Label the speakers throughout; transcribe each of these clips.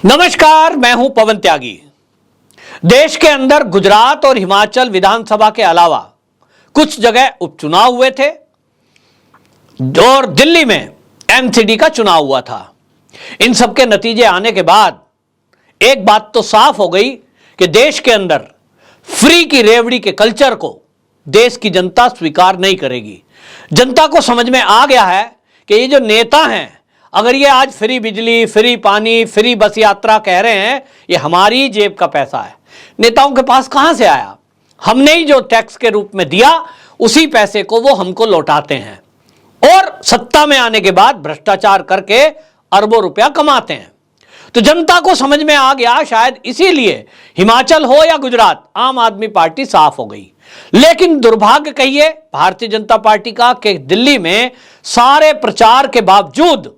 Speaker 1: नमस्कार, मैं हूं पवन त्यागी। देश के अंदर गुजरात और हिमाचल विधानसभा के अलावा कुछ जगह उपचुनाव हुए थे और दिल्ली में एमसीडी का चुनाव हुआ था। इन सब के नतीजे आने के बाद एक बात तो साफ हो गई कि देश के अंदर फ्री की रेवड़ी के कल्चर को देश की जनता स्वीकार नहीं करेगी। जनता को समझ में आ गया है कि ये जो नेता हैं, अगर ये आज फ्री बिजली, फ्री पानी, फ्री बस यात्रा कह रहे हैं, ये हमारी जेब का पैसा है। नेताओं के पास कहां से आया? हमने ही जो टैक्स के रूप में दिया उसी पैसे को वो हमको लौटाते हैं और सत्ता में आने के बाद भ्रष्टाचार करके अरबों रुपया कमाते हैं। तो जनता को समझ में आ गया, शायद इसीलिए हिमाचल हो या गुजरात, आम आदमी पार्टी साफ हो गई। लेकिन दुर्भाग्य कहिए भारतीय जनता पार्टी का कि दिल्ली में सारे प्रचार के बावजूद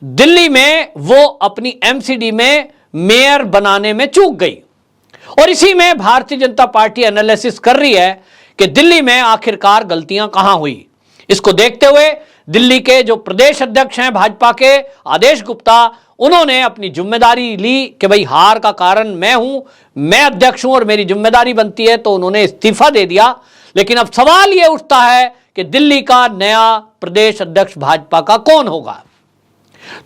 Speaker 1: दिल्ली में वो अपनी एमसीडी में मेयर बनाने में चूक गई। और इसी में भारतीय जनता पार्टी एनालिसिस कर रही है कि दिल्ली में आखिरकार गलतियां कहां हुई। इसको देखते हुए दिल्ली के जो प्रदेश अध्यक्ष हैं भाजपा के, आदेश गुप्ता, उन्होंने अपनी जिम्मेदारी ली कि भाई हार का कारण मैं हूं, मैं अध्यक्ष हूं और मेरी जिम्मेदारी बनती है, तो उन्होंने इस्तीफा दे दिया। लेकिन अब सवाल यह उठता है कि दिल्ली का नया प्रदेश अध्यक्ष भाजपा का कौन होगा।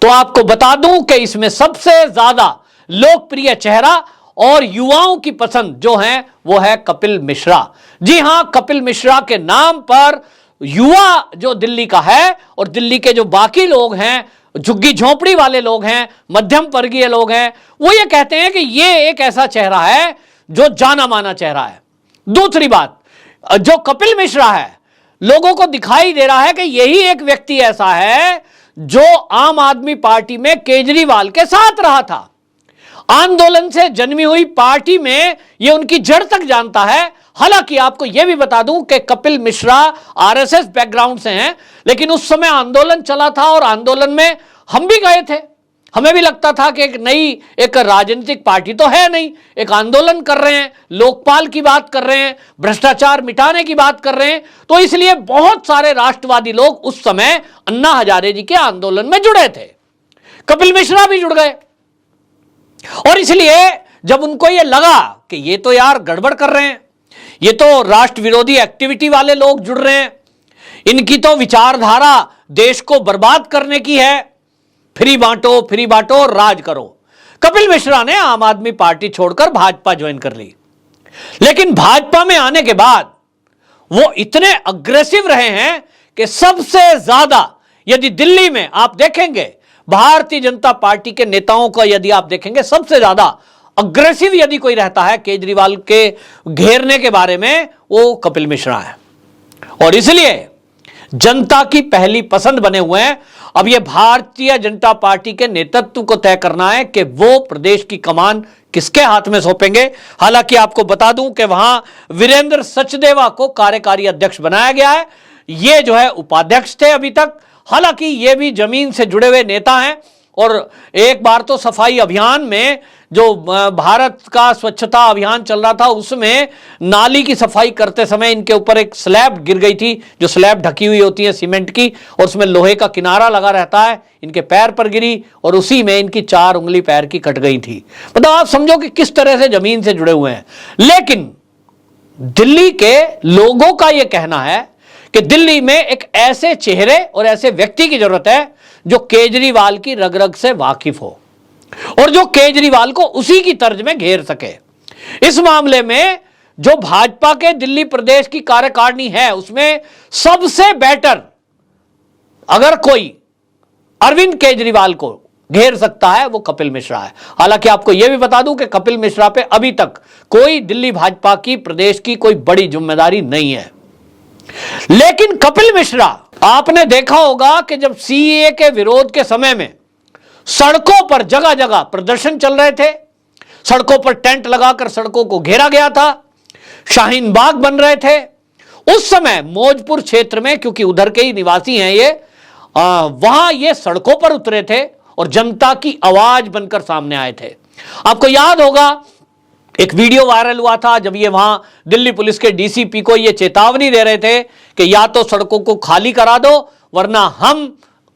Speaker 1: तो आपको बता दूं कि इसमें सबसे ज्यादा लोकप्रिय चेहरा और युवाओं की पसंद जो है वो है कपिल मिश्रा। जी हां, कपिल मिश्रा के नाम पर युवा जो दिल्ली का है और दिल्ली के जो बाकी लोग हैं, झुग्गी झोंपड़ी वाले लोग हैं, मध्यम वर्गीय लोग हैं, वो ये कहते हैं कि ये एक ऐसा चेहरा है जो जाना माना चेहरा है। दूसरी बात, जो कपिल मिश्रा है, लोगों को दिखाई दे रहा है कि यही एक व्यक्ति ऐसा है जो आम आदमी पार्टी में केजरीवाल के साथ रहा था। आंदोलन से जन्मी हुई पार्टी में यह उनकी जड़ तक जानता है। हालांकि आपको यह भी बता दूं कि कपिल मिश्रा आरएसएस बैकग्राउंड से हैं, लेकिन उस समय आंदोलन चला था और आंदोलन में हम भी गए थे। हमें भी लगता था कि एक राजनीतिक पार्टी तो है नहीं, एक आंदोलन कर रहे हैं, लोकपाल की बात कर रहे हैं, भ्रष्टाचार मिटाने की बात कर रहे हैं। तो इसलिए बहुत सारे राष्ट्रवादी लोग उस समय अन्ना हजारे जी के आंदोलन में जुड़े थे। कपिल मिश्रा भी जुड़ गए और इसलिए जब उनको यह लगा कि ये तो यार गड़बड़ कर रहे हैं, ये तो राष्ट्र विरोधी एक्टिविटी वाले लोग जुड़ रहे हैं, इनकी तो विचारधारा देश को बर्बाद करने की है, फ्री बांटो और राज करो, कपिल मिश्रा ने आम आदमी पार्टी छोड़कर भाजपा ज्वाइन कर ली। लेकिन भाजपा में आने के बाद वो इतने अग्रेसिव रहे हैं कि सबसे ज्यादा, यदि दिल्ली में आप देखेंगे भारतीय जनता पार्टी के नेताओं का, यदि आप देखेंगे सबसे ज्यादा अग्रेसिव यदि कोई रहता है केजरीवाल के घेरने के बारे में, वो कपिल मिश्रा है। और इसलिए जनता की पहली पसंद बने हुए हैं। अब यह भारतीय जनता पार्टी के नेतृत्व को तय करना है कि वो प्रदेश की कमान किसके हाथ में सौंपेंगे। हालांकि आपको बता दूं कि वहां वीरेंद्र सचदेवा को कार्यकारी अध्यक्ष बनाया गया है। ये जो है उपाध्यक्ष थे अभी तक। हालांकि ये भी जमीन से जुड़े हुए नेता हैं और एक बार तो सफाई अभियान में, जो भारत का स्वच्छता अभियान चल रहा था, उसमें नाली की सफाई करते समय इनके ऊपर एक स्लैब गिर गई थी, जो स्लैब ढकी हुई होती है सीमेंट की और उसमें लोहे का किनारा लगा रहता है, इनके पैर पर गिरी और उसी में इनकी 4 उंगली पैर की कट गई थी। मतलब आप समझो कि किस तरह से जमीन से जुड़े हुए हैं। लेकिन दिल्ली के लोगों का यह कहना है कि दिल्ली में एक ऐसे चेहरे और ऐसे व्यक्ति की जरूरत है जो केजरीवाल की रग रग से वाकिफ हो और जो केजरीवाल को उसी की तर्ज में घेर सके। इस मामले में जो भाजपा के दिल्ली प्रदेश की कार्यकारिणी है, उसमें सबसे बेटर अगर कोई अरविंद केजरीवाल को घेर सकता है वो कपिल मिश्रा है। हालांकि आपको यह भी बता दूं कि कपिल मिश्रा पे अभी तक कोई दिल्ली भाजपा की प्रदेश की कोई बड़ी जिम्मेदारी नहीं है। लेकिन कपिल मिश्रा, आपने देखा होगा कि जब सीएए के विरोध के समय में सड़कों पर जगह जगह प्रदर्शन चल रहे थे, सड़कों पर टेंट लगाकर सड़कों को घेरा गया था, शाहीन बाग बन रहे थे, उस समय मौजपुर क्षेत्र में, क्योंकि उधर के ही निवासी हैं ये, वहां ये सड़कों पर उतरे थे और जनता की आवाज बनकर सामने आए थे। आपको याद होगा एक वीडियो वायरल हुआ था जब ये वहां दिल्ली पुलिस के डीसीपी को ये चेतावनी दे रहे थे कि या तो सड़कों को खाली करा दो वरना हम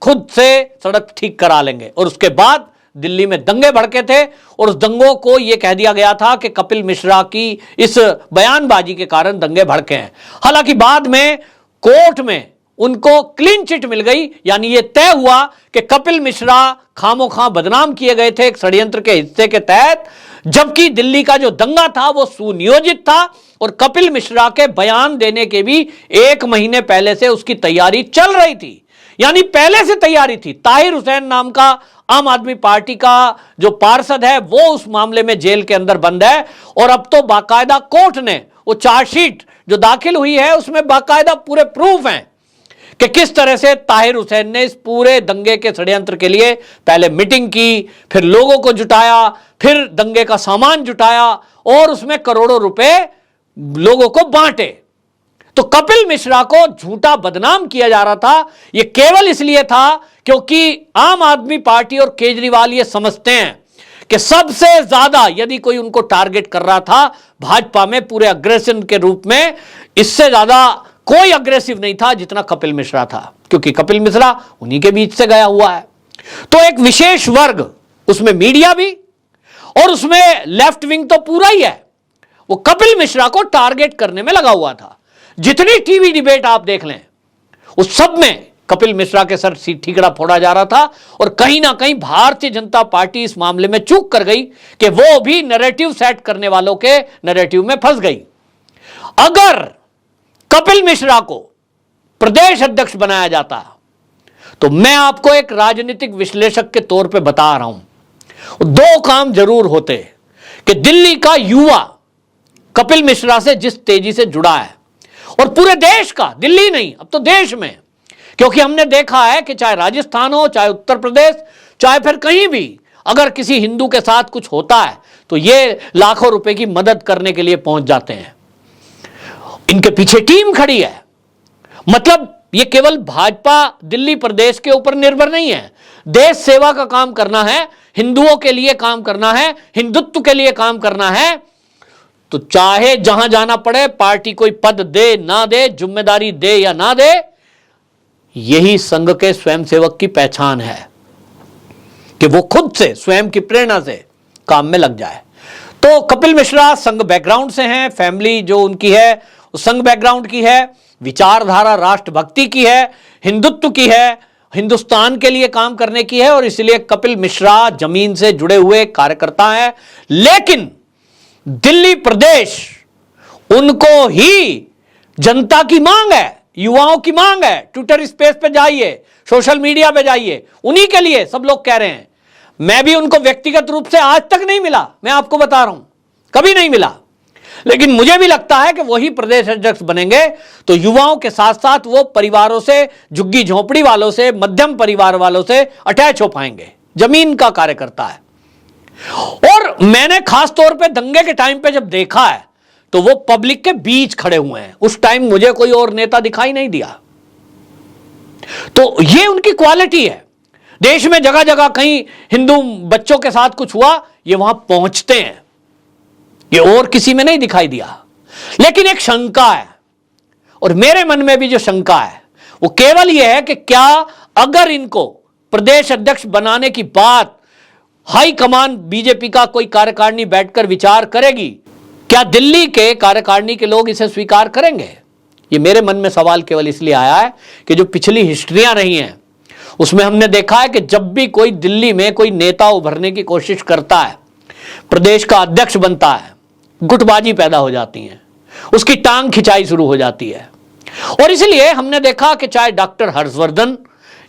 Speaker 1: खुद से सड़क ठीक करा लेंगे। और उसके बाद दिल्ली में दंगे भड़के थे और उस दंगों को यह कह दिया गया था कि कपिल मिश्रा की इस बयानबाजी के कारण दंगे भड़के हैं। हालांकि बाद में कोर्ट में उनको क्लीन चिट मिल गई, यानी यह तय हुआ कि कपिल मिश्रा खामोखा बदनाम किए गए थे एक षड्यंत्र के हिस्से के तहत, जबकि दिल्ली का जो दंगा था वो सुनियोजित था और कपिल मिश्रा के बयान देने के भी 1 महीने पहले से उसकी तैयारी चल रही थी, यानी पहले से तैयारी थी। ताहिर हुसैन नाम का आम आदमी पार्टी का जो पार्षद है वो उस मामले में जेल के अंदर बंद है और अब तो बाकायदा कोर्ट ने वो चार्जशीट जो दाखिल हुई है उसमें बाकायदा पूरे प्रूफ हैं कि किस तरह से ताहिर हुसैन ने इस पूरे दंगे के षड्यंत्र के लिए पहले मीटिंग की, फिर लोगों को जुटाया, फिर दंगे का सामान जुटाया और उसमें करोड़ों रुपए लोगों को बांटे। तो कपिल मिश्रा को झूठा बदनाम किया जा रहा था, यह केवल इसलिए था क्योंकि आम आदमी पार्टी और केजरीवाल ये समझते हैं कि सबसे ज्यादा यदि कोई उनको टारगेट कर रहा था भाजपा में पूरे अग्रेशन के रूप में, इससे ज्यादा कोई अग्रेसिव नहीं था जितना कपिल मिश्रा था, क्योंकि कपिल मिश्रा उन्हीं के बीच से गया हुआ है। तो एक विशेष वर्ग, उसमें मीडिया भी और उसमें लेफ्ट विंग तो पूरा ही है, वो कपिल मिश्रा को टारगेट करने में लगा हुआ था। जितनी टीवी डिबेट आप देख लें उस सब में कपिल मिश्रा के सर ठीकरा फोड़ा जा रहा था और कहीं ना कहीं भारतीय जनता पार्टी इस मामले में चूक कर गई कि वो भी नैरेटिव सेट करने वालों के नैरेटिव में फंस गई। अगर कपिल मिश्रा को प्रदेश अध्यक्ष बनाया जाता तो मैं आपको एक राजनीतिक विश्लेषक के तौर पे बता रहा हूं, 2 काम जरूर होते कि दिल्ली का युवा कपिल मिश्रा से जिस तेजी से जुड़ा है और पूरे देश का, दिल्ली नहीं अब तो देश में, क्योंकि हमने देखा है कि चाहे राजस्थान हो, चाहे उत्तर प्रदेश, चाहे फिर कहीं भी अगर किसी हिंदू के साथ कुछ होता है तो ये लाखों रुपए की मदद करने के लिए पहुंच जाते हैं। इनके पीछे टीम खड़ी है, मतलब ये केवल भाजपा दिल्ली प्रदेश के ऊपर निर्भर नहीं है। देश सेवा का काम करना है, हिंदुओं के लिए काम करना है, हिंदुत्व के लिए काम करना है, तो चाहे जहां जाना पड़े पार्टी कोई पद दे ना दे, जिम्मेदारी दे या ना दे, यही संघ के स्वयंसेवक की पहचान है कि वो खुद से स्वयं की प्रेरणा से काम में लग जाए। तो कपिल मिश्रा संघ बैकग्राउंड से हैं, फैमिली जो उनकी है वो संघ बैकग्राउंड की है, विचारधारा राष्ट्रभक्ति की है, हिंदुत्व की है, हिंदुस्तान के लिए काम करने की है और इसलिए कपिल मिश्रा जमीन से जुड़े हुए कार्यकर्ता हैं। लेकिन दिल्ली प्रदेश उनको ही जनता की मांग है, युवाओं की मांग है। ट्विटर स्पेस पे जाइए, सोशल मीडिया पे जाइए, उन्हीं के लिए सब लोग कह रहे हैं। मैं भी उनको व्यक्तिगत रूप से आज तक नहीं मिला, मैं आपको बता रहा हूं, कभी नहीं मिला, लेकिन मुझे भी लगता है कि वही प्रदेश अध्यक्ष बनेंगे तो युवाओं के साथ साथ वो परिवारों से, झुग्गी झोंपड़ी वालों से, मध्यम परिवार वालों से अटैच हो पाएंगे, जमीन का कार्यकर्ता है। और मैंने खास तौर पे दंगे के टाइम पे जब देखा है तो वो पब्लिक के बीच खड़े हुए हैं, उस टाइम मुझे कोई और नेता दिखाई नहीं दिया। तो ये उनकी क्वालिटी है। देश में जगह जगह कहीं हिंदू बच्चों के साथ कुछ हुआ, ये वहां पहुंचते हैं, ये और किसी में नहीं दिखाई दिया। लेकिन एक शंका है और मेरे मन में भी जो शंका है वो केवल यह है कि क्या अगर इनको प्रदेश अध्यक्ष बनाने की बात हाईकमान बीजेपी का कोई कार्यकारिणी बैठकर विचार करेगी, क्या दिल्ली के कार्यकारिणी के लोग इसे स्वीकार करेंगे? ये मेरे मन में सवाल केवल इसलिए आया है कि जो पिछली हिस्ट्रियां रही हैं उसमें हमने देखा है कि जब भी कोई दिल्ली में कोई नेता उभरने की कोशिश करता है, प्रदेश का अध्यक्ष बनता है, गुटबाजी पैदा हो जाती है, उसकी टांग खिंचाई शुरू हो जाती है। और इसलिए हमने देखा कि चाहे डॉक्टर हर्षवर्धन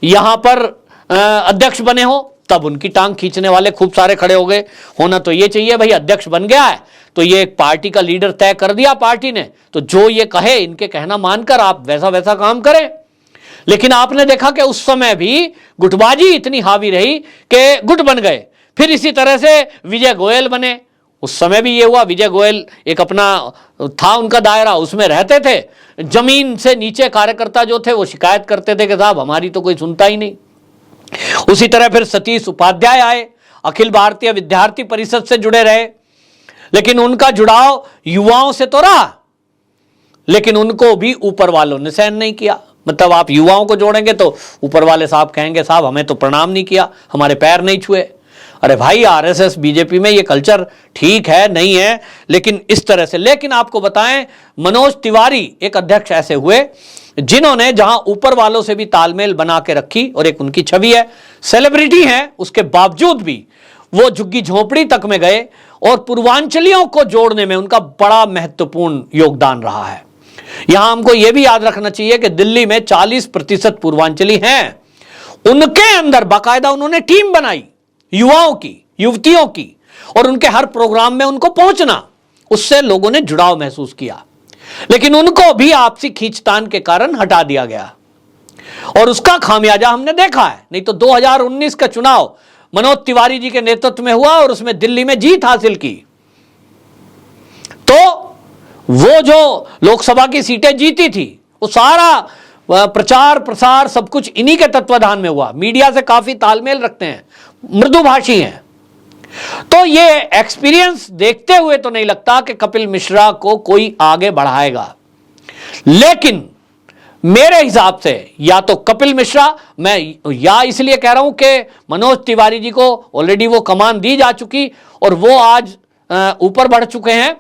Speaker 1: यहां पर अध्यक्ष बने हो तब उनकी टांग खींचने वाले खूब सारे खड़े हो गए। होना तो ये चाहिए भाई, अध्यक्ष बन गया है तो ये एक पार्टी का लीडर तय कर दिया पार्टी ने, तो जो ये कहे इनके कहना मानकर आप वैसा वैसा काम करें। लेकिन आपने देखा कि उस समय भी गुटबाजी इतनी हावी रही कि गुट बन गए। फिर इसी तरह से विजय गोयल बने, उस समय भी ये हुआ, विजय गोयल एक अपना था उनका दायरा, उसमें रहते थे। जमीन से नीचे कार्यकर्ता जो थे वो शिकायत करते थे कि साहब हमारी तो कोई सुनता ही नहीं। उसी तरह फिर सतीश उपाध्याय आए, अखिल भारतीय विद्यार्थी परिषद से जुड़े रहे, लेकिन उनका जुड़ाव युवाओं से तो रहा, लेकिन उनको भी ऊपर वालों ने सहन नहीं किया। मतलब आप युवाओं को जोड़ेंगे तो ऊपर वाले साहब कहेंगे साहब हमें तो प्रणाम नहीं किया, हमारे पैर नहीं छुए। अरे भाई, आरएसएस बीजेपी में ये कल्चर ठीक है नहीं है, लेकिन इस तरह से। लेकिन आपको बताएं, मनोज तिवारी एक अध्यक्ष ऐसे हुए जिन्होंने जहां ऊपर वालों से भी तालमेल बना के रखी, और एक उनकी छवि है, सेलिब्रिटी है, उसके बावजूद भी वो झुग्गी झोपड़ी तक में गए और पूर्वांचलियों को जोड़ने में उनका बड़ा महत्वपूर्ण योगदान रहा है। यहां हमको यह भी याद रखना चाहिए कि दिल्ली में 40% पूर्वांचली हैं। उनके अंदर बाकायदा उन्होंने टीम बनाई, युवाओं की, युवतियों की, और उनके हर प्रोग्राम में उनको पहुंचना, उससे लोगों ने जुड़ाव महसूस किया। लेकिन उनको भी आपसी खींचतान के कारण हटा दिया गया, और उसका खामियाजा हमने देखा है। नहीं तो 2019 का चुनाव मनोज तिवारी जी के नेतृत्व में हुआ और उसमें दिल्ली में जीत हासिल की, तो वो जो लोकसभा की सीटें जीती थी, वो सारा प्रचार प्रसार सब कुछ इन्हीं के तत्वाधान में हुआ। मीडिया से काफी तालमेल रखते हैं, मृदुभाषी हैं। तो ये एक्सपीरियंस देखते हुए तो नहीं लगता कि कपिल मिश्रा को कोई आगे बढ़ाएगा। लेकिन मेरे हिसाब से या तो कपिल मिश्रा, मैं या इसलिए कह रहा हूं कि मनोज तिवारी जी को ऑलरेडी वो कमान दी जा चुकी और वो आज ऊपर बढ़ चुके हैं,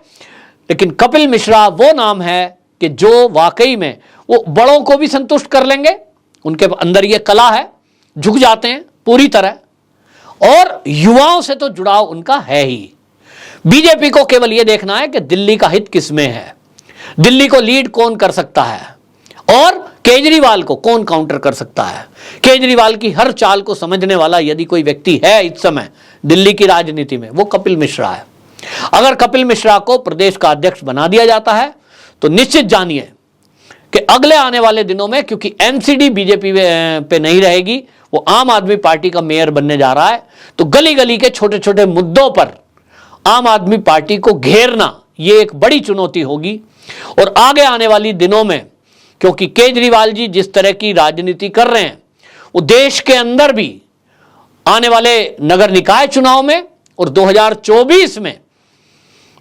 Speaker 1: लेकिन कपिल मिश्रा वो नाम है कि जो वाकई में वो बड़ों को भी संतुष्ट कर लेंगे। उनके अंदर ये कला है, झुक जाते हैं पूरी तरह, और युवाओं से तो जुड़ाव उनका है ही। बीजेपी को केवल यह देखना है कि दिल्ली का हित किसमें है, दिल्ली को लीड कौन कर सकता है, और केजरीवाल को कौन काउंटर कर सकता है। केजरीवाल की हर चाल को समझने वाला यदि कोई व्यक्ति है इस समय दिल्ली की राजनीति में, वो कपिल मिश्रा है। अगर कपिल मिश्रा को प्रदेश का अध्यक्ष बना दिया जाता है तो निश्चित जानिए कि अगले आने वाले दिनों में, क्योंकि एनसीडी बीजेपी पे नहीं रहेगी, वो आम आदमी पार्टी का मेयर बनने जा रहा है, तो गली गली के छोटे छोटे मुद्दों पर आम आदमी पार्टी को घेरना ये एक बड़ी चुनौती होगी। और आगे आने वाली दिनों में, क्योंकि केजरीवाल जी जिस तरह की राजनीति कर रहे हैं, वो देश के अंदर भी आने वाले नगर निकाय चुनाव में और 2024 में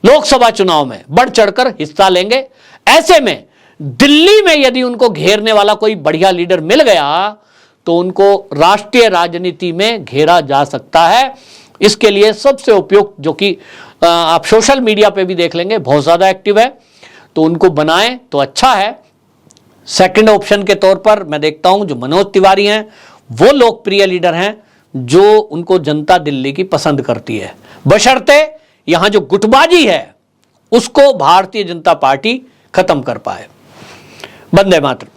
Speaker 1: लोकसभा चुनाव में बढ़ चढ़कर हिस्सा लेंगे। ऐसे में दिल्ली में यदि उनको घेरने वाला कोई बढ़िया लीडर मिल गया तो उनको राष्ट्रीय राजनीति में घेरा जा सकता है। इसके लिए सबसे उपयुक्त, जो कि आप सोशल मीडिया पे भी देख लेंगे, बहुत ज्यादा एक्टिव है, तो उनको बनाएं तो अच्छा है। सेकंड ऑप्शन के तौर पर मैं देखता हूं जो मनोज तिवारी हैं, वो लोकप्रिय लीडर हैं, जो उनको जनता दिल्ली की पसंद करती है, बशर्ते यहां जो गुटबाजी है उसको भारतीय जनता पार्टी खत्म कर पाए। वंदे मातरम।